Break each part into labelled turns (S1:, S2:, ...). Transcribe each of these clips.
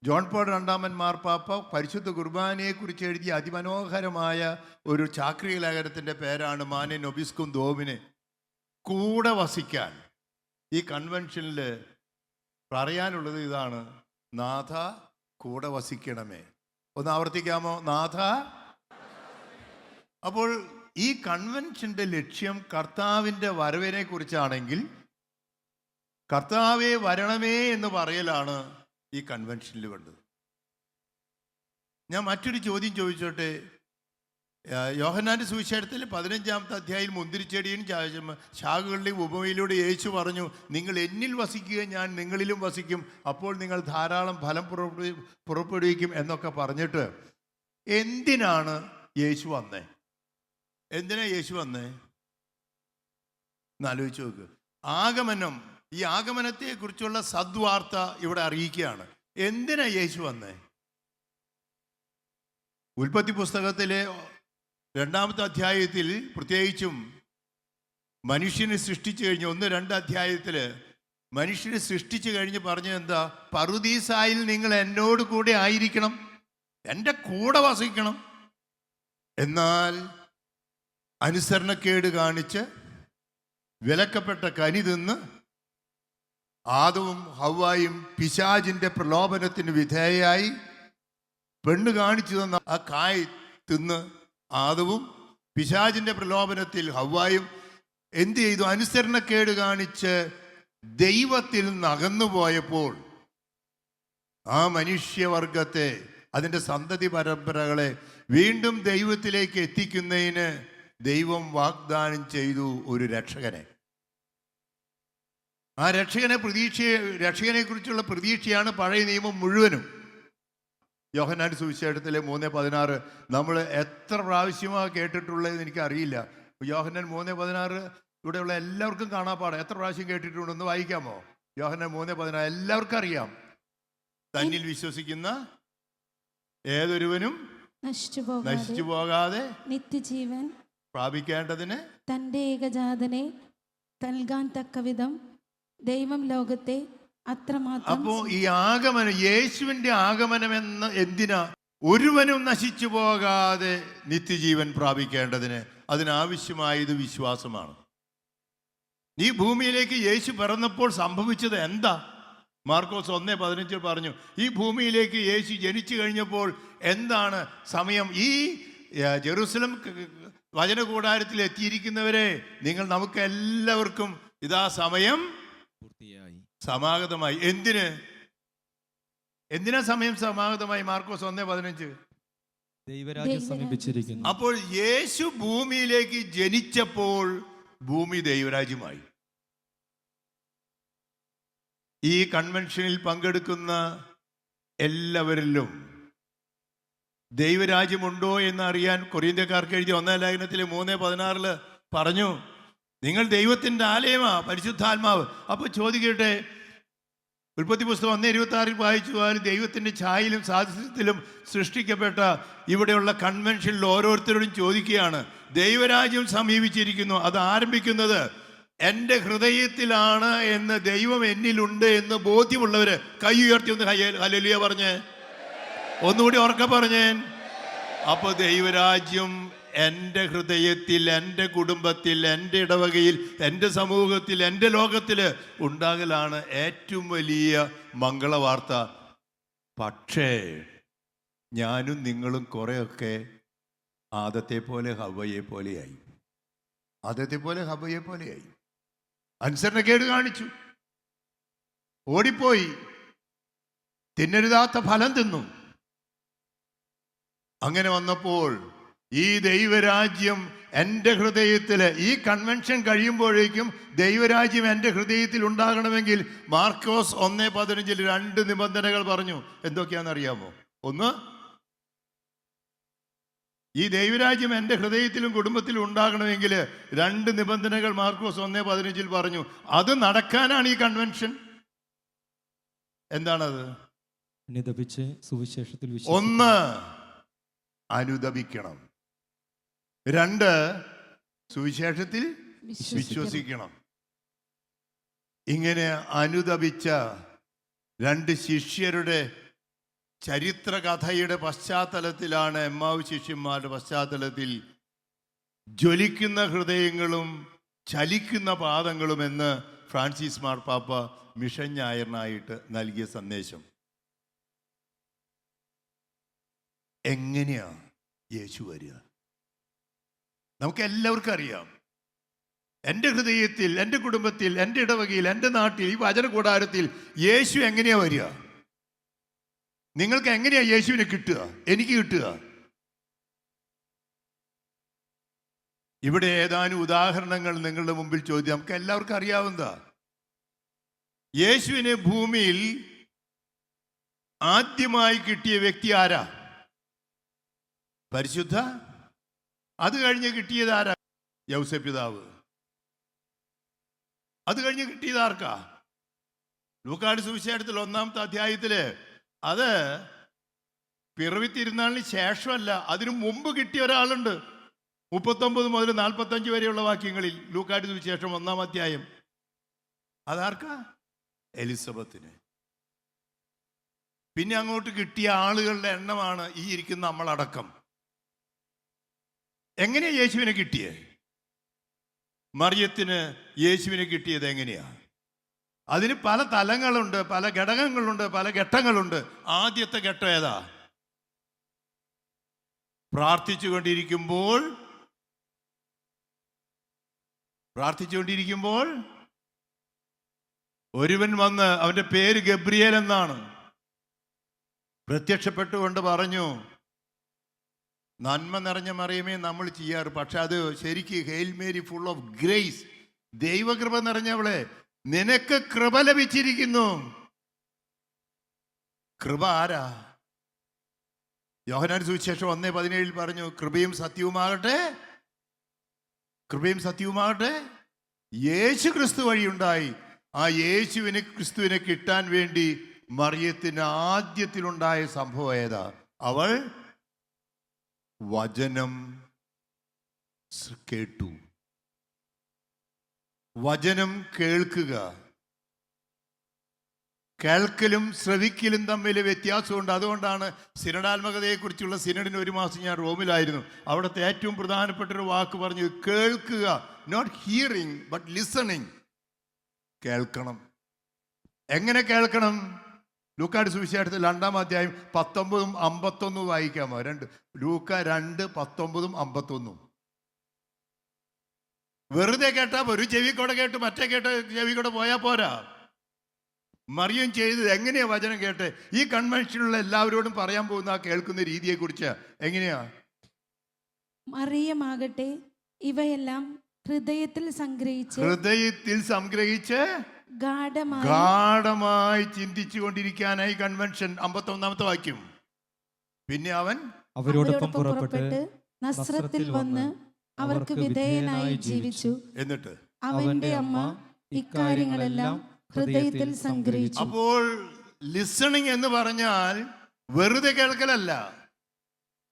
S1: John Paul രണ്ടാമൻ മാർപ്പാപ്പ പരിശുദ്ധ കുർബാനയെക്കുറിച്ച് എഴുതിയ അതിമനോഹരമായ ഒരു ചാക്രിക ലേഖനത്തിൻ്റെ പേരാണ് മാനെ നൊബിസ്കും ദോമിനെ. കൂടെ വസിക്കാൻ ഈ കൺവെൻഷനിൽ പറയാനുള്ളത് ഇതാണ്: നാഥ കൂടെ വസിക്കണമേ. ഒന്ന് ആവർത്തിക്കാമോ? നാഥ. അപ്പോൾ ഈ കൺവെൻഷൻ്റെ ലക്ഷ്യം കർത്താവിൻ്റെ വരവിനെ കുറിച്ചാണെങ്കിൽ കർത്താവേ വരണമേ എന്ന് പറയലാണ് ഈ കൺവെൻഷനിൽ വേണ്ടത്. ഞാൻ മറ്റൊരു ചോദ്യം ചോദിച്ചോട്ടെ. യോഹന്നാന്റെ സുവിശേഷത്തിൽ 15-ാമത്തെ അധ്യായം മുന്തിരിച്ചെടിയും ശാഖകളുടെയും ഉപമയിലൂടെ യേശു പറഞ്ഞു, നിങ്ങൾ എന്നിൽ വസിക്കുക, ഞാൻ നിങ്ങളിലും വസിക്കും, അപ്പോൾ നിങ്ങൾ ധാരാളം ഫലം പുറപ്പെടുവിക്കും എന്നൊക്കെ പറഞ്ഞിട്ട് എന്തിനാണ് യേശു വന്നേ? എന്തിനാ യേശു വന്നേ എന്നാലോചിച്ച് നോക്ക്. ആഗമനം, ഈ ആഗമനത്തെക്കുറിച്ചുള്ള സദ്വാർത്ത ഇവിടെ അറിയിക്കുകയാണ്. എന്തിനാ യേശു വന്നേ? ഉൽപ്പത്തി പുസ്തകത്തിലെ 2-ാമത്തെ അധ്യായത്തിൽ പ്രത്യേകിച്ചും മനുഷ്യനെ സൃഷ്ടിച്ചു കഴിഞ്ഞ് 1-2 അധ്യായത്തിൽ മനുഷ്യനെ സൃഷ്ടിച്ചു കഴിഞ്ഞ് പറഞ്ഞത് എന്താ? പറുദീസായിൽ നിങ്ങൾ എന്നോട് കൂടെ ആയിരിക്കണം, എൻ്റെ കൂടെ വസിക്കണം. എന്നാൽ അനുസരണക്കേട് കാണിച്ച് വിലക്കപ്പെട്ട കനി തിന്ന് ആദവും ഹവ്വായും പിശാചിൻ്റെ പ്രലോഭനത്തിന് വിധേയയായി പെണ്ണ് കാണിച്ചു തന്ന ആ കായ് തിന്ന് ആദവും പിശാചിൻ്റെ പ്രലോഭനത്തിൽ ഹവ്വായും എന്ത് ചെയ്തു? അനുസരണക്കേട് കാണിച്ച് ദൈവത്തിൽ നിന്ന് അകന്നുപോയപ്പോൾ ആ മനുഷ്യവർഗത്തെ, അതിൻ്റെ സന്തതി പരമ്പരകളെ വീണ്ടും ദൈവത്തിലേക്ക് എത്തിക്കുന്നതിന് ദൈവം വാഗ്ദാനം ചെയ്തു ഒരു രക്ഷകനെ. ആ രക്ഷകനെ കുറിച്ചുള്ള പ്രതീക്ഷയാണ് പഴയ നിയമം മുഴുവനും. യോഹന്നാന്റെ സുവിശേഷത്തിലെ 3:16 നമ്മൾ എത്ര പ്രാവശ്യമാണ് കേട്ടിട്ടുള്ളതെന്ന് എനിക്കറിയില്ല. യോഹന്നാൻ 3:16 ഇവിടെയുള്ള എല്ലാവർക്കും കാണാപ്പാടാം. എത്ര പ്രാവശ്യം കേട്ടിട്ടുണ്ടെന്ന് വായിക്കാമോ? യോഹന്നാൻ 3:16 എല്ലാവർക്കും അറിയാം. തന്നിൽ വിശ്വസിക്കുന്ന ഏതൊരുവനും നശിച്ചു പോകാതെ നിത്യജീവൻ പ്രാപിക്കേണ്ടതിന് തൻ്റെ ഏകജാതനെ നൽകാൻ തക്കവിധം ദൈവം ലോകത്തെ അത്രമാത്രം. അപ്പോ ഈ ആഗമനം, യേശുവിന്റെ ആഗമനം എന്ന് എന്തിനാ? ഒരുവനും നശിച്ചു പോകാതെ നിത്യജീവൻ പ്രാപിക്കേണ്ടതിന്. അതിനാവശ്യമായത് വിശ്വാസമാണ്. ഈ ഭൂമിയിലേക്ക് യെശു പിറന്നപ്പോൾ സംഭവിച്ചത് എന്താ? മാർക്കോസ് 1:15 പറഞ്ഞു, ഈ ഭൂമിയിലേക്ക് യേശു ജനിച്ചു കഴിഞ്ഞപ്പോൾ എന്താണ് സമയം? ഈ ജെറുസലം വചനകൂടാരത്തിൽ എത്തിയിരിക്കുന്നവരെ, നിങ്ങൾ നമുക്ക് എല്ലാവർക്കും ഇതാ സമയം പൂർത്തിയായി, സമാഗതമായി. എന്തിനാ സമയം സമാഗതമായി? മാർക്കോസ് 1:15
S2: ദൈവരാജ്യം സമീപിച്ചിരിക്കുന്നു.
S1: അപ്പോൾ യേശു ഭൂമിയിലേക്ക് ജനിച്ചപ്പോൾ ഭൂമി ദൈവരാജ്യമായി. ഈ കൺവെൻഷനിൽ പങ്കെടുക്കുന്ന എല്ലാവരിലും ദൈവരാജ്യമുണ്ടോ എന്ന് അറിയാൻ കൊരിന്ത്യക്കാർക്ക് എഴുതിയ 1-ാം ലേഖനത്തിലെ 3:16 പറഞ്ഞു, നിങ്ങൾ ദൈവത്തിൻ്റെ ആലയമാ, പരിശുദ്ധാത്മാവ്. അപ്പോൾ ചോദിക്കട്ടെ, ഉൽപ്പത്തി പുസ്തകം 1:26 വായിച്ചു പോയാലും ദൈവത്തിൻ്റെ ഛായയിലും സാദൃശ്യത്തിലും സൃഷ്ടിക്കപ്പെട്ട ഇവിടെയുള്ള കൺവെൻഷനിൽ ഓരോരുത്തരോടും ചോദിക്കുകയാണ്, ദൈവരാജ്യം സമീപിച്ചിരിക്കുന്നു. അത് ആരംഭിക്കുന്നത് എൻ്റെ ഹൃദയത്തിലാണ് എന്ന്, ദൈവം എന്നിലുണ്ട് എന്ന് ബോധ്യമുള്ളവർ കൈ ഉയർത്തി ഒന്ന് ഹല്ലേലൂയ പറഞ്ഞേ, ഒന്നുകൂടി ഉറക്കെ പറഞ്ഞേ. അപ്പോൾ ദൈവരാജ്യം എൻ്റെ ഹൃദയത്തിൽ, എൻ്റെ കുടുംബത്തിൽ, എൻ്റെ ഇടവകയിൽ, എൻ്റെ സമൂഹത്തിൽ, എൻ്റെ ലോകത്തിൽ ഉണ്ടാകലാണ് ഏറ്റവും വലിയ മംഗളവാർത്ത. പക്ഷേ ഞാനും നിങ്ങളും കുറേയൊക്കെ ആദത്തെ പോലെ ഹവ്വയെ പോലെയായി. അനുസരണക്കേട് കാണിച്ചു, ഓടിപ്പോയി, തിന്നരുതാത്ത ഫലം തിന്നു. അങ്ങനെ വന്നപ്പോൾ ഈ ദൈവരാജ്യം എൻ്റെ ഹൃദയത്തിൽ, ഈ കൺവെൻഷൻ കഴിയുമ്പോഴേക്കും ദൈവരാജ്യം എൻ്റെ ഹൃദയത്തിൽ ഉണ്ടാകണമെങ്കിൽ മാർക്കോസ് 1:15 2 നിബന്ധനകൾ പറഞ്ഞു. എന്തൊക്കെയാണെന്നറിയാമോ? ഒന്ന്, ഈ ദൈവരാജ്യം എൻ്റെ ഹൃദയത്തിലും കുടുംബത്തിലും ഉണ്ടാകണമെങ്കിൽ 2 നിബന്ധനകൾ മാർക്കോസ് 1:15 പറഞ്ഞു. അത് നടക്കാനാണ് ഈ കൺവെൻഷൻ. എന്താണത്?
S2: സുവിശേഷത്തിൽ
S1: 1 അനുദപിക്കണം, 2 സുവിശേഷത്തിൽ വിശ്വസിക്കണം. ഇങ്ങനെ അനുദപിച്ച 2 ശിഷ്യരുടെ ചരിത്രകഥയുടെ പശ്ചാത്തലത്തിലാണ്, എമ്മാവ് ശിഷ്യന്മാരുടെ പശ്ചാത്തലത്തിൽ ജ്വലിക്കുന്ന ഹൃദയങ്ങളും ചലിക്കുന്ന പാദങ്ങളും എന്ന് ഫ്രാൻസിസ് മാർപ്പാപ്പ മിഷൻ ഞായറിനായിട്ട് നൽകിയ സന്ദേശം. എങ്ങനെയാ യേശു വരിക? നമുക്ക് എല്ലാവർക്കും അറിയാം. എൻ്റെ ഹൃദയത്തിൽ, എൻ്റെ കുടുംബത്തിൽ, എൻ്റെ ഇടവകയിൽ, എൻ്റെ നാട്ടിൽ, ഈ വചന കൂടാരത്തിൽ യേശു എങ്ങനെയാ വരിക? നിങ്ങൾക്ക് എങ്ങനെയാ യേശുവിനെ കിട്ടുക? എനിക്ക് കിട്ടുക? ഇവിടെ ഏതാനും ഉദാഹരണങ്ങൾ നിങ്ങളുടെ മുമ്പിൽ ചോദ്യം. നമുക്ക് എല്ലാവർക്കും അറിയാവുന്നതാ. യേശുവിനെ ഭൂമിയിൽ ആദ്യമായി കിട്ടിയ വ്യക്തി ആരാ? പരിശുദ്ധ. അത് കഴിഞ്ഞ് കിട്ടിയത് ആരാ? യൗസേപ്പ് പിതാവ്. അത് കഴിഞ്ഞ് കിട്ടിയത് ആർക്കാ? ലൂക്കായുടെ സുവിശേഷത്തിൽ 1-ാമത്തെ അധ്യായത്തില് അത് പിറവി തിരുനാളിന് ശേഷമല്ല, അതിനു മുമ്പ് കിട്ടിയ ഒരാളുണ്ട്. 39 മുതൽ 45 വരെയുള്ള വാക്യങ്ങളിൽ ലൂക്കായുടെ സുവിശേഷം 1-ാം അധ്യായം. അതാർക്കാ? എലിസബത്തിന്. പിന്നെ അങ്ങോട്ട് കിട്ടിയ ആളുകളുടെ എണ്ണമാണ് ഈ ഇരിക്കുന്ന നമ്മളടക്കം. എങ്ങനെയാ യേശുവിനെ കിട്ടിയേ? മറിയത്തിന് യേശുവിനെ കിട്ടിയത് എങ്ങനെയാ? അതിന് പല തലങ്ങളുണ്ട്, പല ഘടകങ്ങളുണ്ട്, പല ഘട്ടങ്ങളുണ്ട്. ആദ്യത്തെ ഘട്ടം ഏതാ? പ്രാർത്ഥിച്ചുകൊണ്ടിരിക്കുമ്പോൾ ഒരുവൻ വന്ന്, അവന്റെ പേര് ഗബ്രിയേൽ എന്നാണ്, പ്രത്യക്ഷപ്പെട്ടുകൊണ്ട് പറഞ്ഞു, നന്മ നിറഞ്ഞ മറിയമേ നമ്മൾ ചെയ്യാറ്, പക്ഷെ അത് ശരിക്ക് hail Mary full of grace, ദൈവകൃപ നിറഞ്ഞവളെ, നിനക്ക് കൃപ ലഭിച്ചിരിക്കുന്നു. കൃപ ആരാ? യോഹന്നാൻ സുവിശേഷം 1:17 പറഞ്ഞു, കൃപയും സത്യവുമാകട്ടെ യേശു ക്രിസ്തു വഴിയുണ്ടായി. ആ ക്രിസ്തുവിനെ കിട്ടാൻ വേണ്ടി മറിയത്തിന് ആദ്യത്തിലുണ്ടായ സംഭവം ഏതാ? അവൾ വചനം കേട്ടു. വചനം കേൾക്കുക. കേൾക്കലും ശ്രവിക്കലും തമ്മിൽ വ്യത്യാസമുണ്ട്. അതുകൊണ്ടാണ് സിനഡാത്മകതയെക്കുറിച്ചുള്ള സിനഡിന് 1 മാസം ഞാൻ റോമിലായിരുന്നു. അവിടുത്തെ ഏറ്റവും പ്രധാനപ്പെട്ട ഒരു വാക്ക് പറഞ്ഞത് കേൾക്കുക. Not hearing but listening. കേൾക്കണം. എങ്ങനെ കേൾക്കണം? ലൂക്കായുടെ സുവിശേഷത്തിൽ 2-ാം അധ്യായം 19-51 വായിക്കാമോ? ലൂക്ക 2:19-51. വെറുതെ കേട്ടാ ഒരു ചെവിക്കൂടെ കേട്ട് മറ്റേ ചെവിക്കൂടെ പോയാൽ പോരാ. മറിയം ചെയ്തത് എങ്ങനെയാ? വചനം കേട്ട്. ഈ കൺവെൻഷനിലുള്ള എല്ലാവരോടും പറയാൻ പോകുന്ന ആ കേൾക്കുന്ന രീതിയെ കുറിച്ച് എങ്ങനെയാ?
S3: മറിയമാകട്ടെ ഇവയെല്ലാം ഹൃദയത്തിൽ സംഗ്രഹിച്ച്
S1: ഗാഢമായി ചിന്തിച്ചു കൊണ്ടിരിക്കാനായി കൺവെൻഷൻ. 51-ാമത്തെ വാക്യം. പിന്നെ അവൻ
S2: അവരോടൊപ്പം പുറപ്പെട്ട്
S3: നസ്രത്തിൽ വന്ന് അവർക്ക് വിധേയനായി ജീവിച്ചു.
S1: എന്നിട്ട്
S3: അവന്റെ അമ്മ ഇക്കാര്യങ്ങളെല്ലാം ഹൃദയത്തിൽ സംഗ്രഹിച്ചു.
S1: അപ്പോൾ ലിസണിങ് എന്ന് പറഞ്ഞാൽ വെറുതെ കേൾക്കലല്ല,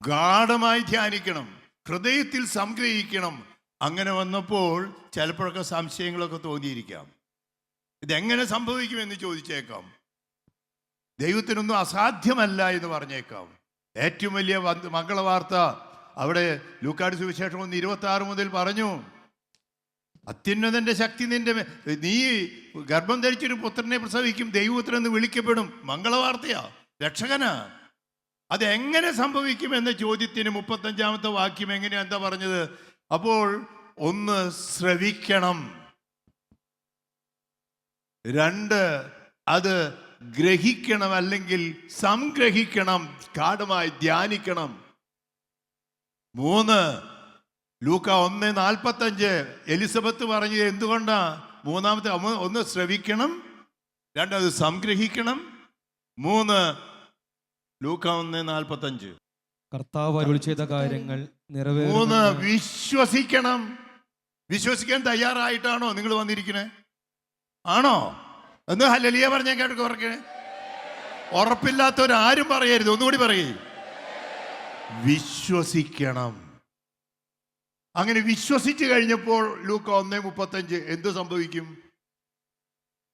S1: ഗാഢമായി ധ്യാനിക്കണം, ഹൃദയത്തിൽ സംഗ്രഹിക്കണം. അങ്ങനെ വന്നപ്പോൾ ചിലപ്പോഴൊക്കെ സംശയങ്ങളൊക്കെ തോന്നിയിരിക്കാം. ഇതെങ്ങനെ സംഭവിക്കുമെന്ന് ചോദിച്ചേക്കാം. ദൈവത്തിനൊന്നും അസാധ്യമല്ല എന്ന് പറഞ്ഞേക്കാം. ഏറ്റവും വലിയ മംഗളവാർത്ത അവിടെ ലൂക്കായുടെ സുവിശേഷം 1:26 മുതൽ പറഞ്ഞു, അത്യുന്നതന്റെ ശക്തി നീ ഗർഭം ധരിച്ചൊരു പുത്രനെ പ്രസവിക്കും, ദൈവപുത്രൻ എന്ന് വിളിക്കപ്പെടും. മംഗളവാർത്തയാ, രക്ഷകനാ. അതെങ്ങനെ സംഭവിക്കും എന്ന ചോദ്യത്തിന് 35-ാമത്തെ വാക്യം എങ്ങനെയാ? എന്താ പറഞ്ഞത്? അപ്പോൾ 1 ശ്രവിക്കണം, 2 അത് ഗ്രഹിക്കണം അല്ലെങ്കിൽ സംഗ്രഹിക്കണം, ഗാഢമായി ധ്യാനിക്കണം. 3 ലൂക്ക 1:45 എലിസബത്ത് പറഞ്ഞത് എന്തുകൊണ്ടാ? 3-ാമത്തെ 1 ശ്രവിക്കണം, 2 അത് സംഗ്രഹിക്കണം, 3 ലൂക്ക 1:45
S2: കർത്താവ് അരുളി ചെയ്ത കാര്യങ്ങൾ
S1: 3 വിശ്വസിക്കണം. വിശ്വസിക്കാൻ തയ്യാറായിട്ടാണോ നിങ്ങൾ വന്നിരിക്കണേ? ആണോ? എന്ന് ഹല്ലേലൂയ പറഞ്ഞാൽ കേട്ടോ. ഉറക്കണേ. ഉറപ്പില്ലാത്തവരാരും പറയരുത്. ഒന്നുകൂടി പറയേ, വിശ്വസിക്കണം. അങ്ങനെ വിശ്വസിച്ചു കഴിഞ്ഞപ്പോൾ ലൂക്ക 1:35 എന്ത് സംഭവിക്കും?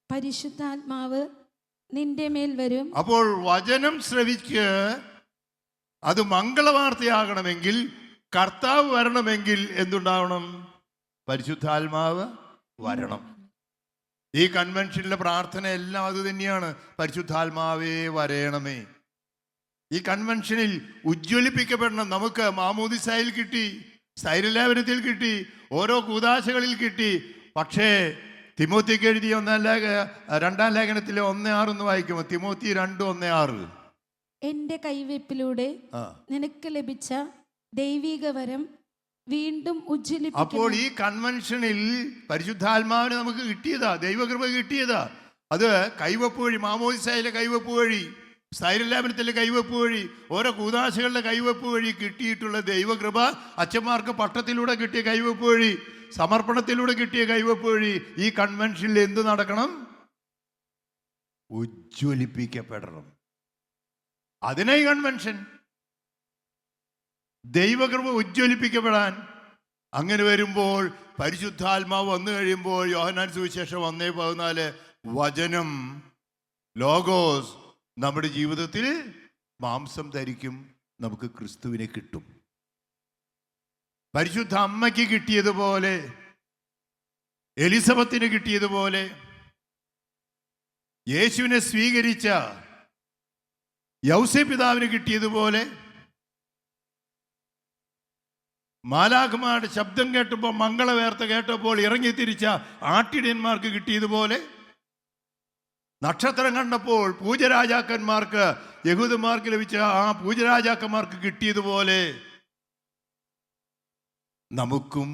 S3: പരിശുദ്ധാത്മാവ് നിന്റെ മേൽ വരും.
S1: അപ്പോൾ വചനം ശ്രവിക്ക് അത് മംഗളവാർത്തയാകണമെങ്കിൽ, കർത്താവ് വരണമെങ്കിൽ എന്തുണ്ടാവണം? പരിശുദ്ധാത്മാവ് വരണം. ഈ കൺവെൻഷനിലെ പ്രാർത്ഥന എല്ലാം അത് തന്നെയാണ്. പരിശുദ്ധാത്മാവേ വരേണമേ. ഈ കൺവെൻഷനിൽ ഉജ്ജ്വലിപ്പിക്കപ്പെടണം. നമുക്ക് മാമോദിസയിൽ കിട്ടി, സ്ഥൈര്യലേപനത്തിൽ കിട്ടി, ഓരോ കൂദാശകളിൽ കിട്ടി. പക്ഷേ തിമോത്തിക്ക് എഴുതിയ 2 ലേഖനത്തിലെ 1:6 വായിക്കുമോ? തിമോത്തി 2:1-6.
S3: എന്റെ കൈവെപ്പിലൂടെ നിനക്ക് ലഭിച്ച ദൈവിക വരം വീണ്ടും ഉജ്ജ്വലിപ്പിക്കണം.
S1: അപ്പോൾ ഈ കൺവെൻഷനിൽ പരിശുദ്ധാത്മാവിനെ നമുക്ക് കിട്ടിയതാ, ദൈവകൃപ കിട്ടിയതാ. അത് കൈവപ്പ് വഴി, മാമോദിസയിലെ കൈവപ്പ് വഴി, സ്ഥൈര്യലേപനത്തിലെ കൈവപ്പ് വഴി, ഓരോ കൂദാശകളുടെ കൈവപ്പ് വഴി കിട്ടിയിട്ടുള്ള ദൈവകൃപ, അച്ഛന്മാർക്ക് പട്ടത്തിലൂടെ കിട്ടിയ കൈവപ്പ് വഴി, സമർപ്പണത്തിലൂടെ കിട്ടിയ കൈവപ്പ് വഴി ഈ കൺവെൻഷനിൽ എന്ത് നടക്കണം? ഉജ്ജ്വലിപ്പിക്കപ്പെടണം. അതിനെ ഈ കൺവെൻഷൻ, ദൈവകൃപ ഉജ്ജ്വലിപ്പിക്കപ്പെടാൻ. അങ്ങനെ വരുമ്പോൾ പരിശുദ്ധാത്മാവ് വന്നു കഴിയുമ്പോൾ യോഹന്നാൻ സുവിശേഷം 1:14 വചനം ലോഗോസ് നമ്മുടെ ജീവിതത്തിൽ മാംസം ധരിക്കും, നമുക്ക് ക്രിസ്തുവിനെ കിട്ടും. പരിശുദ്ധ അമ്മയ്ക്ക് കിട്ടിയതുപോലെ, എലിസബത്തിന് കിട്ടിയതുപോലെ, യേശുവിനെ സ്വീകരിച്ച യൗസേ പിതാവിന് കിട്ടിയതുപോലെ, മാലാഖമാരുടെ ശബ്ദം കേട്ടപ്പോൾ, മംഗളവേർത്ത കേട്ടപ്പോൾ ഇറങ്ങിത്തിരിച്ച ആട്ടിടയന്മാർക്ക് കിട്ടിയതുപോലെ, നക്ഷത്രം കണ്ടപ്പോൾ പൂജരാജാക്കന്മാർക്ക്, യഹൂദന്മാർക്ക് ലഭിച്ച ആ പൂജരാജാക്കന്മാർക്ക് കിട്ടിയതുപോലെ നമുക്കും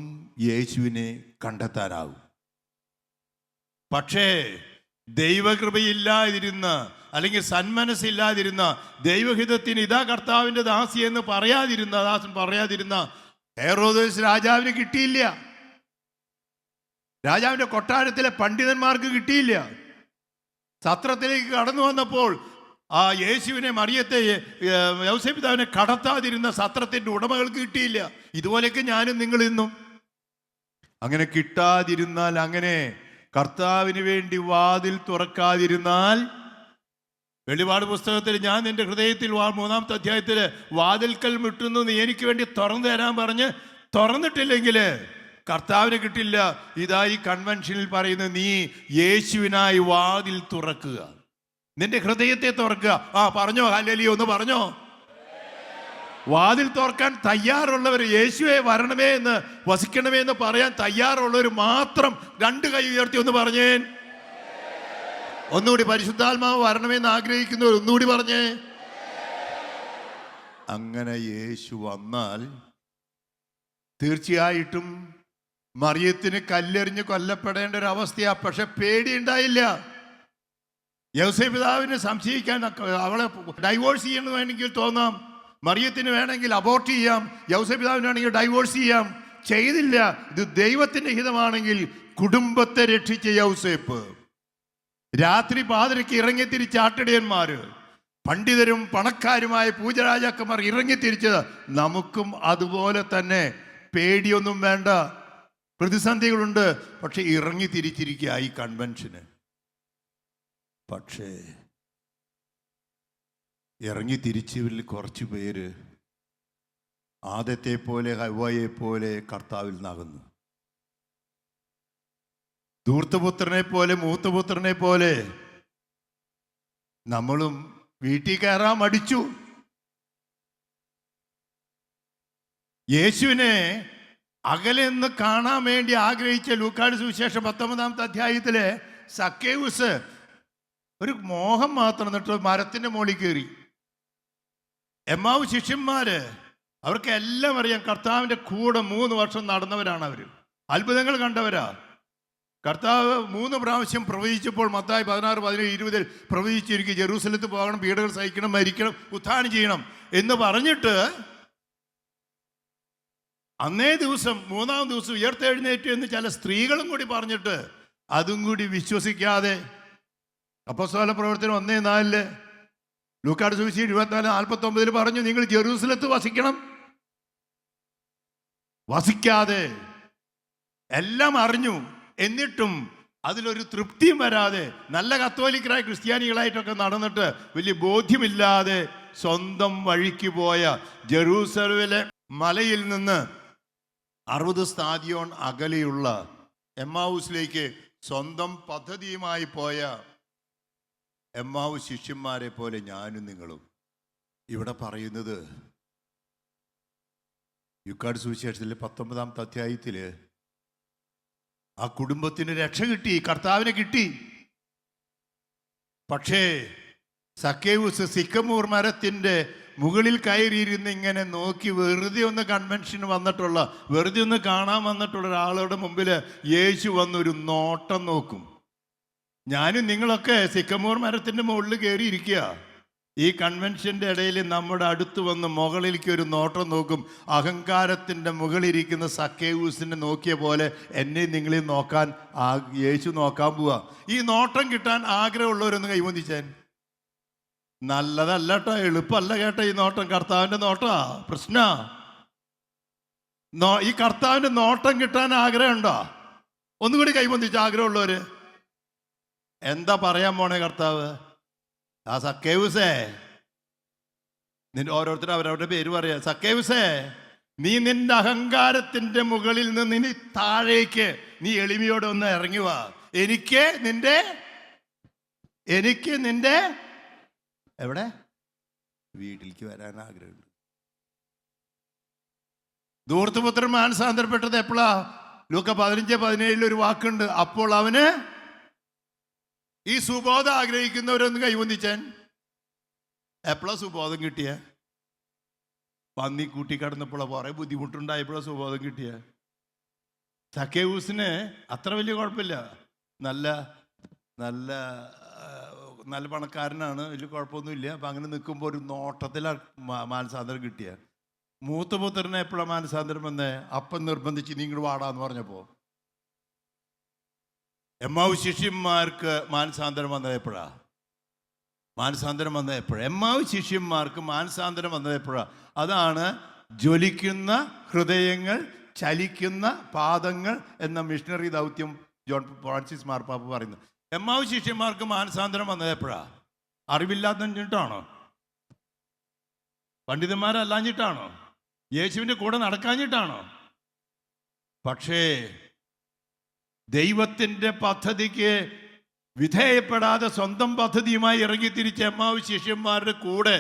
S1: യേശുവിനെ കണ്ടെത്താനാവും. പക്ഷേ ദൈവകൃപയില്ലാതിരുന്ന, അല്ലെങ്കിൽ സന്മനസ്സില്ലാതിരുന്ന, ദൈവഹിതത്തിന് ഇതാ കർത്താവിൻ്റെ ദാസി എന്ന് ദാസൻ പറയാതിരുന്ന ഹെരോദോസ് രാജാവിന് കിട്ടിയില്ല. രാജാവിൻ്റെ കൊട്ടാരത്തിലെ പണ്ഡിതന്മാർക്ക് കിട്ടിയില്ല. സത്രത്തിലേക്ക് കടന്നു വന്നപ്പോൾ ആ യേശുവിനെ, മറിയത്തെ, യൗസേ പിതാവിനെ കടത്താതിരുന്ന സത്രത്തിൻ്റെ ഉടമകൾക്ക് കിട്ടിയില്ല. ഇതുപോലെയൊക്കെ ഞാനും നിങ്ങൾ ഇന്നും അങ്ങനെ കിട്ടാതിരുന്നാൽ, അങ്ങനെ കർത്താവിന് വേണ്ടി വാതിൽ തുറക്കാതിരുന്നാൽ, വെളിപാട് പുസ്തകത്തിൽ ഞാൻ നിന്റെ ഹൃദയത്തിൽ 3-ാമത്തെ അധ്യായത്തിൽ വാതിൽക്കൽ മുട്ടുന്നു, നീ എനിക്ക് വേണ്ടി തുറന്നു തരാൻ പറഞ്ഞ് തുറന്നിട്ടില്ലെങ്കിൽ കർത്താവിന് കിട്ടില്ല. ഇതാ ഈ കൺവെൻഷനിൽ പറയുന്നത്, നീ യേശുവിനായി വാതിൽ തുറക്കുക, നിന്റെ ഹൃദയത്തെ തുറക്കുക. പറഞ്ഞോ ഹല്ലേലൂയ, ഒന്ന് പറഞ്ഞോ. വാതിൽ തുറക്കാൻ തയ്യാറുള്ളവർ, യേശുവെ വരണമേ എന്ന്, വസിക്കണമേ എന്ന് പറയാൻ തയ്യാറുള്ളവർ മാത്രം 2 കൈ ഉയർത്തി ഒന്ന് പറഞ്ഞേൻ. ഒന്നുകൂടി, പരിശുദ്ധാത്മാവ് വരണമെന്ന് ആഗ്രഹിക്കുന്നവർ ഒന്നുകൂടി പറഞ്ഞേ. അങ്ങനെ യേശു വന്നാൽ തീർച്ചയായിട്ടും മറിയത്തിന് കല്ലെറിഞ്ഞ് കൊല്ലപ്പെടേണ്ട ഒരു അവസ്ഥയാ. പക്ഷെ പേടിയുണ്ടായില്ല. യൗസേ പിതാവിനെ സംശയിക്കാൻ, അവളെ ഡൈവോഴ്സ് ചെയ്യണമെന്ന് വേണമെങ്കിൽ തോന്നാം, മറിയത്തിന് വേണമെങ്കിൽ അബോർട്ട് ചെയ്യാം, യൗസേ പിതാവിന് വേണമെങ്കിൽ ഡൈവോഴ്സ് ചെയ്യാം. ചെയ്തില്ല. ഇത് ദൈവത്തിന്റെ ഹിതമാണെങ്കിൽ കുടുംബത്തെ രക്ഷിച്ച യൗസേപ്പ്, രാത്രി പാതിരയ്ക്ക് ഇറങ്ങിത്തിരിച്ച ആട്ടിടയന്മാര്, പണ്ഡിതരും പണക്കാരുമായ പൂജരാജാക്കന്മാർ ഇറങ്ങിത്തിരിച്ചത്, നമുക്കും അതുപോലെ തന്നെ പേടിയൊന്നും വേണ്ട. പ്രതിസന്ധികളുണ്ട്, പക്ഷെ ഇറങ്ങിത്തിരിച്ചിരിക്കുക ഈ കൺവെൻഷന്. പക്ഷേ ഇറങ്ങിത്തിരിച്ചവരിൽ കുറച്ചു പേര് ആദത്തെ പോലെ, ഹവ്വയെ പോലെ കർത്താവിൽ നിന്നാകുന്നു. ധൂർത്തപുത്രനെ പോലെ, മൂത്തപുത്രനെ പോലെ നമ്മളും വീട്ടിൽ കയറാൻ മടിച്ചു. യേശുവിനെ അകലെ നിന്ന് കാണാൻ വേണ്ടി ആഗ്രഹിച്ച ലൂക്കാട് സുവിശേഷം 19-ാമത്തെ അധ്യായത്തിലെ സക്കേവുസ് ഒരു മോഹം മാത്രം എന്നിട്ട് മരത്തിന്റെ മുകളിൽ കയറി. എമ്മാവ് ശിഷ്യന്മാര്, അവർക്ക് എല്ലാം അറിയാം, കർത്താവിന്റെ കൂടെ 3 വർഷം നടന്നവരാണ് അവർ, അത്ഭുതങ്ങൾ കണ്ടവരാ. കർത്താവ് 3 പ്രാവശ്യം പ്രവചിച്ചപ്പോൾ മത്തായി 16, 17, 20 പ്രവചിച്ചിരിക്കും, ജെറൂസലത്ത് പോകണം, പീഡകൾ സഹിക്കണം, മരിക്കണം, ഉത്ഥാനം ചെയ്യണം എന്ന് പറഞ്ഞിട്ട് അന്നേ ദിവസം 3-ാം ദിവസം ഉയർത്തെഴുന്നേറ്റു എന്ന് ചില സ്ത്രീകളും കൂടി പറഞ്ഞിട്ട് അതും കൂടി വിശ്വസിക്കാതെ അപ്പോസ്തല പ്രവർത്തനം 1:4, ലൂക്കാട് സുവിശേഷം 24:49 പറഞ്ഞു, നിങ്ങൾ ജെറൂസലത്ത് വസിക്കണം. വസിക്കാതെ എല്ലാം അറിഞ്ഞു, എന്നിട്ടും അതിലൊരു തൃപ്തിയും വരാതെ നല്ല കത്തോലിക്കരായ ക്രിസ്ത്യാനികളായിട്ടൊക്കെ നടന്നിട്ട് വലിയ ബോധ്യമില്ലാതെ സ്വന്തം വഴിക്ക് പോയ ജെറൂസലേമിലെ മലയിൽ നിന്ന് 60 സ്ഥാദിയോൺ അകലെയുള്ള എമ്മാവൂസിലേക്ക് സ്വന്തം പദ്ധതിയുമായി പോയ എമ്മാവൂസ് ശിഷ്യന്മാരെ പോലെ ഞാനും നിങ്ങളും. ഇവിടെ പറയുന്നത് ലുക്കായുടെ സുവിശേഷത്തിലെ 19-ാമത്തെ അധ്യായത്തില് ആ കുടുംബത്തിന് രക്ഷ കിട്ടി, കർത്താവിനെ കിട്ടി. പക്ഷേ സക്കേവൂസ് സിക്കമൂർ മരത്തിൻ്റെ മുകളിൽ കയറിയിരുന്ന് ഇങ്ങനെ നോക്കി വെറുതെ ഒന്ന് കൺവെൻഷന് വന്നിട്ടുള്ള, വെറുതെ ഒന്ന് കാണാൻ വന്നിട്ടുള്ള ഒരാളുടെ മുമ്പിൽ യേശു വന്നൊരു നോട്ടം നോക്കും. ഞാനും നിങ്ങളൊക്കെ സിക്കമൂർ മരത്തിൻ്റെ മുകളിൽ കയറിയിരിക്കുക. ഈ കൺവെൻഷൻ്റെ ഇടയിൽ നമ്മുടെ അടുത്ത് വന്ന് മുകളിലേക്ക് ഒരു നോട്ടം നോക്കും. അഹങ്കാരത്തിൻ്റെ മുകളിലിരിക്കുന്ന സക്കേവൂസിനെ നോക്കിയ പോലെ എന്നെ നിങ്ങളെ നോക്കാൻ യേശു നോക്കാൻ പോവാ. ഈ നോട്ടം കിട്ടാൻ ആഗ്രഹമുള്ളവരൊന്ന് കൈവന്തിച്ചാൻ. നല്ലതല്ല കേട്ടോ, എളുപ്പമല്ല കേട്ടോ ഈ നോട്ടം. കർത്താവിൻ്റെ നോട്ടാ പ്രശ്ന. ഈ കർത്താവിൻ്റെ നോട്ടം കിട്ടാൻ ആഗ്രഹമുണ്ടോ? ഒന്നുകൂടി കൈവന്തിച്ച ആഗ്രഹമുള്ളവര്. എന്താ പറയാൻ പോണേ കർത്താവ്? ആ സക്കേവൂസേ, നിന്റെ ഓരോരുത്തരും അവരവരുടെ പേര് പറയാ. സക്കേവൂസേ, നീ നിന്റെ അഹങ്കാരത്തിന്റെ മുകളിൽ നിന്ന് നീ താഴേക്ക് നീ എളിമയോടെ ഒന്ന് ഇറങ്ങി വാ. എനിക്ക് നിന്റെ എവിടെ വീട്ടിലേക്ക് വരാൻ ആഗ്രഹമുണ്ട്. ധൂർത്തപുത്രൻ മാനസാന്തരപ്പെട്ടത് എപ്പോഴാ? ലൂക്ക 15:17 ഒരു വാക്കുണ്ട്. അപ്പോൾ അവന് ഈ സുബോധം ആഗ്രഹിക്കുന്നവരൊന്ന് കൈവന്തിച്ചാൻ. എപ്പോഴാ സുബോധം കിട്ടിയ? പന്നി കൂട്ടി കിടന്നപ്പോഴോ കുറെ ബുദ്ധിമുട്ടുണ്ടായപ്പോഴോ സുബോധം കിട്ടിയ. സക്കേവൂസിന് അത്ര വലിയ കുഴപ്പമില്ല, നല്ല നല്ല നല്ല പണക്കാരനാണ്, വലിയ കുഴപ്പമൊന്നുമില്ല. അപ്പം അങ്ങനെ നിൽക്കുമ്പോൾ ഒരു നോട്ടത്തിലാണ് മാനസാന്തരം കിട്ടിയ. മൂത്തപുത്രനെ എപ്പോഴാണ് മാനസാന്തരം വന്നേ? അപ്പം നിർബന്ധിച്ച് നീ ഇങ്ങോട്ട് വാടാന്ന് പറഞ്ഞപ്പോൾ. എമ്മാവൂസ് ശിഷ്യന്മാർക്ക് മാനസാന്തരം വന്നത് എപ്പോഴാ? എമ്മാവൂസ് ശിഷ്യന്മാർക്ക് മാനസാന്തരം വന്നത് എപ്പോഴാ? അതാണ് ജ്വലിക്കുന്ന ഹൃദയങ്ങൾ, ചലിക്കുന്ന പാദങ്ങൾ എന്ന മിഷണറി ദൗത്യം ജോൺ ഫ്രാൻസിസ് മാർപ്പാപ്പ പറയുന്നത്. എമ്മാവൂസ് ശിഷ്യന്മാർക്ക് മാനസാന്തരം വന്നത് എപ്പോഴാ? അറിവില്ലാഞ്ഞിട്ടാണോ? പണ്ഡിതന്മാരല്ലാഞ്ഞിട്ടാണോ? യേശുവിൻ്റെ കൂടെ നടക്കാഞ്ഞിട്ടാണോ? പക്ഷേ ദൈവത്തിൻ്റെ പദ്ധതിക്ക് വിധേയപ്പെടാതെ സ്വന്തം പദ്ധതിയുമായി ഇറങ്ങിത്തിരിച്ച എമ്മാവൂസ് ശിഷ്യന്മാരുടെ കൂടെ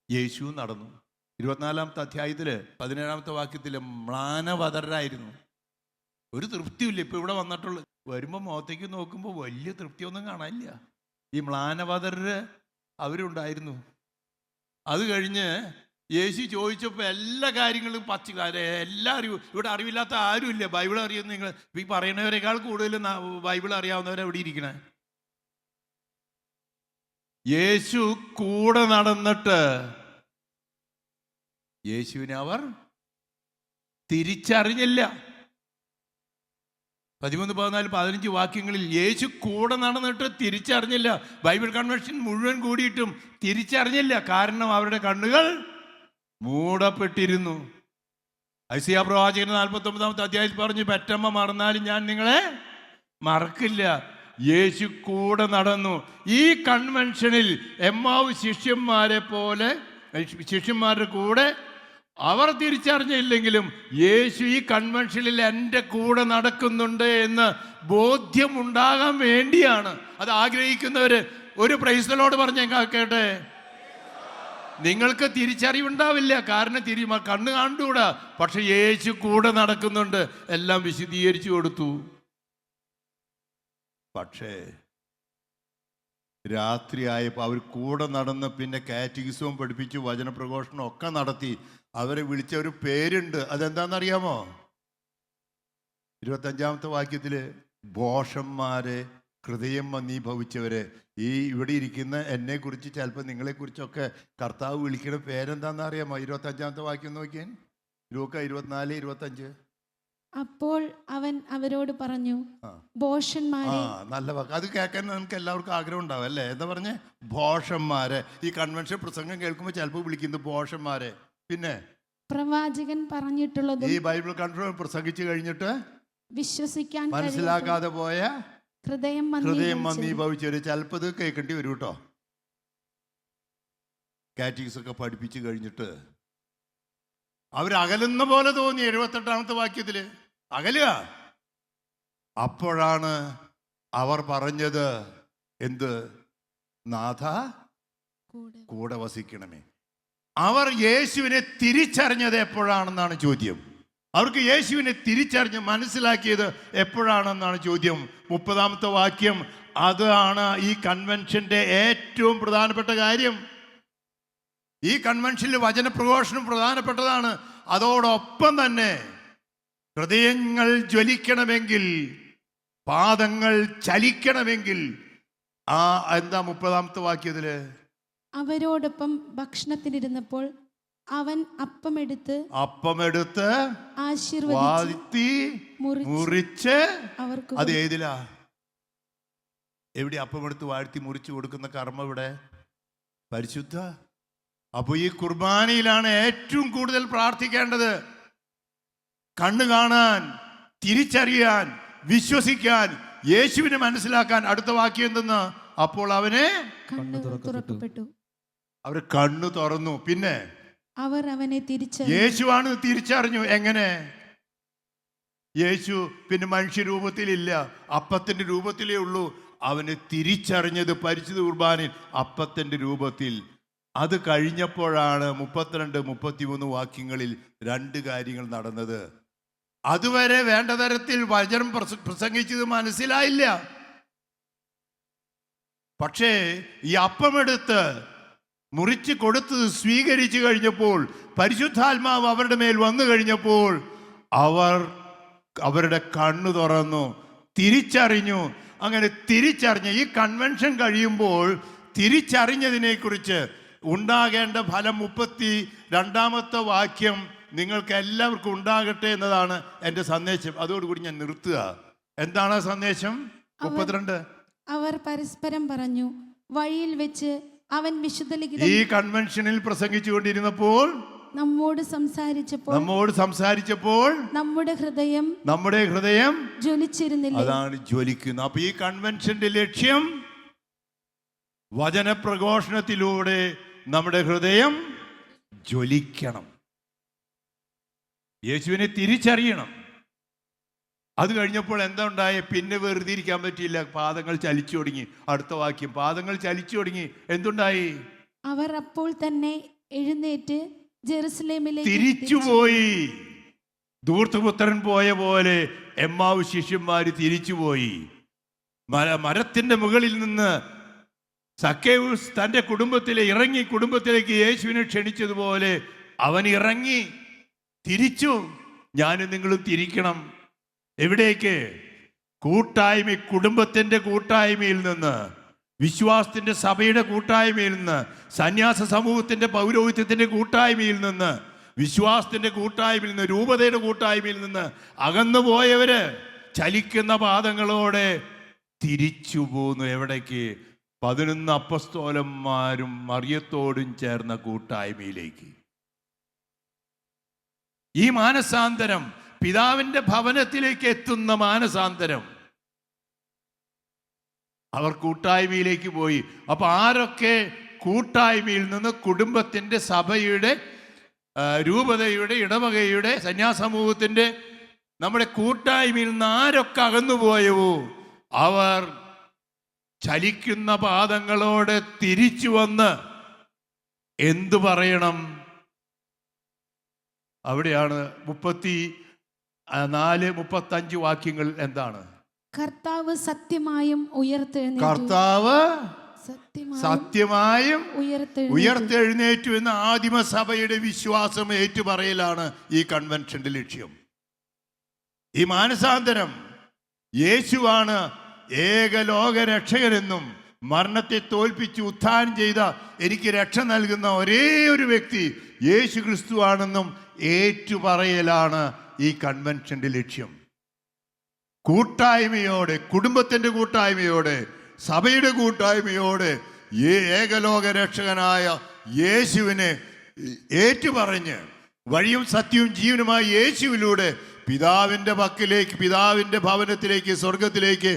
S1: യേശു നടന്നു. 24-ാമത്തെ അധ്യായത്തില് 17-ാമത്തെ വാക്യത്തില് മ്ലാനവതരായിരുന്നു. ഒരു തൃപ്തിയില്ല. ഇപ്പൊ ഇവിടെ വന്നിട്ടുള്ളു വരുമ്പോൾ മുഖത്തേക്ക് നോക്കുമ്പോൾ വലിയ തൃപ്തിയൊന്നും കാണാനില്ല. ഈ മ്ലാനവതര് അവരുണ്ടായിരുന്നു. അത് കഴിഞ്ഞ് യേശു ചോദിച്ചപ്പോൾ എല്ലാ കാര്യങ്ങളും എല്ലാ ഇവിടെ അറിവില്ലാത്ത ആരുമില്ല. ബൈബിൾ അറിയുന്ന നിങ്ങൾ ഈ പറയുന്നവരെക്കാൾ കൂടുതൽ ബൈബിൾ അറിയാവുന്നവരെ ഇവിടെ ഇരിക്കണേ. യേശു കൂടെ നടന്നിട്ട് യേശുവിനെ അവർ തിരിച്ചറിഞ്ഞില്ല. 13, 14, 15 വാക്യങ്ങളിൽ യേശു കൂടെ നടന്നിട്ട് തിരിച്ചറിഞ്ഞില്ല. ബൈബിൾ കൺവെൻഷൻ മുഴുവൻ കൂടിയിട്ടും തിരിച്ചറിഞ്ഞില്ല. കാരണം അവരുടെ കണ്ണുകൾ മൂടപ്പെട്ടിരുന്നു. ഐസിയാ പ്രവാചകൻ 49-ാമത്തെ അധ്യായത്തിൽ പറഞ്ഞു, പെറ്റമ്മ മറന്നാലും ഞാൻ നിങ്ങളെ മറക്കില്ല. യേശു കൂടെ നടന്നു. ഈ കൺവെൻഷനിൽ എമ്മാവൂസ് ശിഷ്യന്മാരുടെ കൂടെ അവർ തിരിച്ചറിഞ്ഞില്ലെങ്കിലും യേശു ഈ കൺവെൻഷനിൽ എൻ്റെ കൂടെ നടക്കുന്നുണ്ട് എന്ന് ബോധ്യമുണ്ടാകാൻ വേണ്ടിയാണ്. അത് ആഗ്രഹിക്കുന്നവര് ഒരു പ്രൈസ് ദി ലോർഡ് പറഞ്ഞ് കേട്ടെ. നിങ്ങൾക്ക് തിരിച്ചറിവുണ്ടാവില്ല, കാരണം കണ്ണ് കണ്ടുകൂടാ. പക്ഷെ യേശു കൂടെ നടക്കുന്നുണ്ട്. എല്ലാം വിശദീകരിച്ചു കൊടുത്തു. പക്ഷേ രാത്രിയായപ്പോൾ അവർ കൂടെ നടന്ന് പിന്നെ കാറ്റഗിസവും പഠിപ്പിച്ചു, വചനപ്രഘോഷണം ഒക്കെ നടത്തി. അവരെ വിളിച്ച ഒരു പേരുണ്ട്. അതെന്താണെന്നറിയാമോ? 25-ാമത്തെ വാക്യത്തില് ഭോഷന്മാരെ, ഹൃദയം മന്ദീഭവിച്ചവരെ. ഈ ഇവിടെ ഇരിക്കുന്ന എന്നെ കുറിച്ച് ചിലപ്പോൾ നിങ്ങളെക്കുറിച്ചൊക്കെ കർത്താവ് വിളിക്കുന്ന പേരെന്താണെന്ന് അറിയാമോ? 25-ാമത്തെ വാക്യം നോക്കിയാൽ, ലൂക്ക 24:25.
S3: അപ്പോൾ അവൻ അവരോട് പറഞ്ഞു, ഭോഷന്മാരെ.
S1: നല്ല വാക്ക്. അത് കേൾക്കാൻ നമുക്ക് എല്ലാവർക്കും ആഗ്രഹം ഉണ്ടാവും അല്ലേ? എന്താ പറഞ്ഞേ? ഭോഷന്മാരെ. ഈ കൺവെൻഷൻ പ്രസംഗം കേൾക്കുമ്പോൾ ചിലപ്പോൾ വിളിക്കുന്നത് ഭോഷന്മാരെ. പിന്നെ
S3: പ്രവാചകൻ പറഞ്ഞിട്ടുള്ളത്,
S1: ഈ ബൈബിൾ കൺവെൻഷൻ പ്രസംഗിച്ചു കഴിഞ്ഞിട്ട്
S3: വിശ്വസിക്കാൻ കഴിയാത്ത
S1: മനസ്സിലാക്കാതെ പോയ
S3: ഹൃദയം
S1: ഹൃദയം
S3: മന്ദീഭവിച്ചത്.
S1: മന്ദീഭവിച്ചൊരു ചിലപ്പോൾ ഇത് കേൾക്കേണ്ടി വരും കേട്ടോ. കാറ്റഗറീസ് ഒക്കെ പഠിപ്പിച്ചു കഴിഞ്ഞിട്ട് അവരകലുന്ന പോലെ തോന്നി 78ാമത്തെ വാക്യത്തില് അകലുക. അപ്പോഴാണ് അവർ പറഞ്ഞത് എന്ത്? നാഥ
S3: കൂടെ
S1: കൂടെ വസിക്കണമേ. അവർ യേശുവിനെ തിരിച്ചറിഞ്ഞത് എപ്പോഴാണെന്നാണ് ചോദ്യം. അവർക്ക് യേശുവിനെ തിരിച്ചറിഞ്ഞ് മനസ്സിലാക്കിയത് എപ്പോഴാണെന്നാണ് ചോദ്യം. 30ാമത്തെ വാക്യം, അതാണ് ഈ കൺവെൻഷന്റെ ഏറ്റവും പ്രധാനപ്പെട്ട കാര്യം. ഈ കൺവെൻഷനിൽ വചനപ്രഘോഷണം പ്രധാനപ്പെട്ടതാണ്. അതോടൊപ്പം തന്നെ ഹൃദയങ്ങൾ ജ്വലിക്കണമെങ്കിൽ, പാദങ്ങൾ ചലിക്കണമെങ്കിൽ എന്താ 30ാമത്തെ വാക്യത്തില്?
S3: അവരോടൊപ്പം ഭക്ഷണത്തിനിരുന്നപ്പോൾ അവൻ അപ്പമെടുത്ത്
S1: വാഴ്ത്തി മുറിച്ച്
S3: അവർക്ക്
S1: അത് ഏതിലാ? എവിടെ അപ്പമെടുത്ത് വാഴ്ത്തി മുറിച്ച് കൊടുക്കുന്ന കർമ്മം? ഇവിടെ പരിശുദ്ധ. അപ്പൊ ഈ കുർബാനയിലാണ് ഏറ്റവും കൂടുതൽ പ്രാർത്ഥിക്കേണ്ടത്. കണ്ണു കാണാൻ, തിരിച്ചറിയാൻ, വിശ്വസിക്കാൻ, യേശുവിനെ മനസ്സിലാക്കാൻ. അടുത്ത വാക്യം എന്തെന്ന്? അപ്പോൾ അവനെ
S3: തുറക്കപ്പെട്ടു.
S1: അവർ കണ്ണു തുറന്നു. പിന്നെ
S3: അവർ അവനെ തിരിച്ചറിഞ്ഞു.
S1: യേശുവാണ് തിരിച്ചറിഞ്ഞു. എങ്ങനെ? യേശു പിന്നെ മനുഷ്യരൂപത്തിലില്ല, അപ്പത്തിന്റെ രൂപത്തിലേ ഉള്ളൂ. അവന് തിരിച്ചറിഞ്ഞത് പരിശുദ്ധ കുർബാനയിൽ അപ്പത്തിന്റെ രൂപത്തിൽ. അത് കഴിഞ്ഞപ്പോഴാണ് 32, 33 വാക്യങ്ങളിൽ 2 കാര്യങ്ങൾ നടന്നത്. അതുവരെ വേണ്ട തരത്തിൽ വചനം പ്രസംഗിച്ചത് മനസ്സിലായില്ല. പക്ഷേ ഈ അപ്പമെടുത്ത് മുറിച്ച് കൊടുത്തത് സ്വീകരിച്ചു കഴിഞ്ഞപ്പോൾ, പരിശുദ്ധാത്മാവ് അവരുടെ മേൽ വന്നു കഴിഞ്ഞപ്പോൾ അവർ അവരുടെ കണ്ണു തുറന്നു, തിരിച്ചറിഞ്ഞു. അങ്ങനെ തിരിച്ചറിഞ്ഞ ഈ കൺവെൻഷൻ കഴിയുമ്പോൾ തിരിച്ചറിഞ്ഞതിനെ കുറിച്ച് ഉണ്ടാകേണ്ട ഫലം 32ാമത്തെ വാക്യം നിങ്ങൾക്ക് എല്ലാവർക്കും ഉണ്ടാകട്ടെ എന്നതാണ് എൻ്റെ സന്ദേശം. അതോടുകൂടി ഞാൻ നിർത്തുക. എന്താണ് സന്ദേശം? 32.
S3: അവർ പരസ്പരം പറഞ്ഞു, വഴിയിൽ വെച്ച് അവൻ വിശുദ്ധ ലിഖിതം
S1: ഈ കൺവെൻഷനിൽ പ്രസംഗിച്ചുകൊണ്ടിരുന്നപ്പോൾ നമ്മോട് സംസാരിച്ചപ്പോൾ നമ്മുടെ ഹൃദയം
S3: ജ്വലിച്ചിരുന്നില്ല.
S1: അതാണ് ജ്വലിക്കുന്നത്. അപ്പൊ ഈ കൺവെൻഷന്റെ ലക്ഷ്യം വചനപ്രഘോഷണത്തിലൂടെ നമ്മുടെ ഹൃദയം ജ്വലിക്കണം, യേശുവിനെ തിരിച്ചറിയണം. അത് കഴിഞ്ഞപ്പോൾ എന്താ ഉണ്ടായ? പിന്നെ വെറുതെ ഇരിക്കാൻ പറ്റിയില്ല. പാദങ്ങൾ ചലിച്ചു തുടങ്ങി. അടുത്ത വാക്യം, പാദങ്ങൾ ചലിച്ചു തുടങ്ങി. എന്തുണ്ടായി?
S3: അവർ അപ്പോൾ തന്നെ എഴുന്നേറ്റ് ജെറുസലേമിലേക്ക്
S1: തിരിച്ചുപോയി. ധൂർത്തപുത്രൻ പോയ പോലെ എമ്മാവ് ശിഷ്യന്മാര് തിരിച്ചുപോയി. മരത്തിന്റെ മുകളിൽ നിന്ന് സക്കേവൂസ് തന്റെ കുടുംബത്തിലേക്ക് യേശുവിനെ ക്ഷണിച്ചതുപോലെ അവൻ ഇറങ്ങി തിരിച്ചു. ഞാനും നിങ്ങളും തിരിക്കണം. എവിടേക്ക്? കുടുംബത്തിന്റെ കൂട്ടായ്മയിൽ നിന്ന്, വിശ്വാസത്തിന്റെ സഭയുടെ കൂട്ടായ്മയിൽ നിന്ന്, സന്യാസ സമൂഹത്തിന്റെ പൗരോഹിത്യത്തിന്റെ കൂട്ടായ്മയിൽ നിന്ന്, വിശ്വാസത്തിന്റെ കൂട്ടായ്മയിൽ നിന്ന്, രൂപതയുടെ കൂട്ടായ്മയിൽ നിന്ന് അകന്നുപോയവര് ചലിക്കുന്ന പാദങ്ങളോടെ തിരിച്ചു പോന്നു. എവിടേക്ക്? 11 അപ്പസ്തോലന്മാരും മറിയത്തോടും ചേർന്ന കൂട്ടായ്മയിലേക്ക്. ഈ മാനസാന്തരം, പിതാവിന്റെ ഭവനത്തിലേക്ക് എത്തുന്ന മാനസാന്തരം, അവർ കൂട്ടായ്മയിലേക്ക് പോയി. അപ്പൊ ആരൊക്കെ കൂട്ടായ്മയിൽ നിന്ന്, കുടുംബത്തിന്റെ, സഭയുടെ, രൂപതയുടെ, ഇടവകയുടെ, സന്യാസമൂഹത്തിന്റെ, നമ്മുടെ കൂട്ടായ്മയിൽ നിന്ന് ആരൊക്കെ അകന്നുപോയവോ അവർ ചലിക്കുന്ന പാദങ്ങളോടെ തിരിച്ചു വന്ന് എന്തു പറയണം? അവിടെയാണ് 34, 35 വാക്യങ്ങൾ എന്താണ്?
S3: കർത്താവ് സത്യമായും
S1: ഉയർത്തെഴുന്നേറ്റു എന്ന ആദിമസഭയുടെ വിശ്വാസം ഏറ്റുപറയലാണ് ഈ കൺവെൻഷന്റെ ലക്ഷ്യം. ഈ മാനസാന്തരം യേശുവാണ് ഏകലോക രക്ഷകരെന്നും മരണത്തെ തോൽപ്പിച്ച് ഉത്ഥാനം ചെയ്ത എനിക്ക് രക്ഷ നൽകുന്ന ഒരേ ഒരു വ്യക്തി യേശു ക്രിസ്തുവാണെന്നും ഏറ്റുപറയലാണ് ഈ കൺവെൻഷന്റെ ലക്ഷ്യം. കൂട്ടായ്മയോടെ, കുടുംബത്തിന്റെ കൂട്ടായ്മയോടെ, സഭയുടെ കൂട്ടായ്മയോടെ ഏകലോക രക്ഷകനായ യേശുവിനെ ഏറ്റുപറഞ്ഞ് വഴിയും സത്യവും ജീവനുമായ യേശുവിലൂടെ പിതാവിൻ്റെ പക്കലേക്ക്, പിതാവിൻ്റെ ഭവനത്തിലേക്ക്, സ്വർഗത്തിലേക്ക്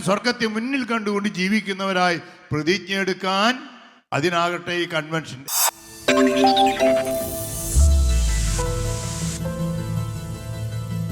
S1: സ്വർഗത്തെ മുന്നിൽ കണ്ടുകൊണ്ട് ജീവിക്കുന്നവരായി പ്രതിജ്ഞ എടുക്കാൻ അതിനാകട്ടെ ഈ കൺവെൻഷൻ.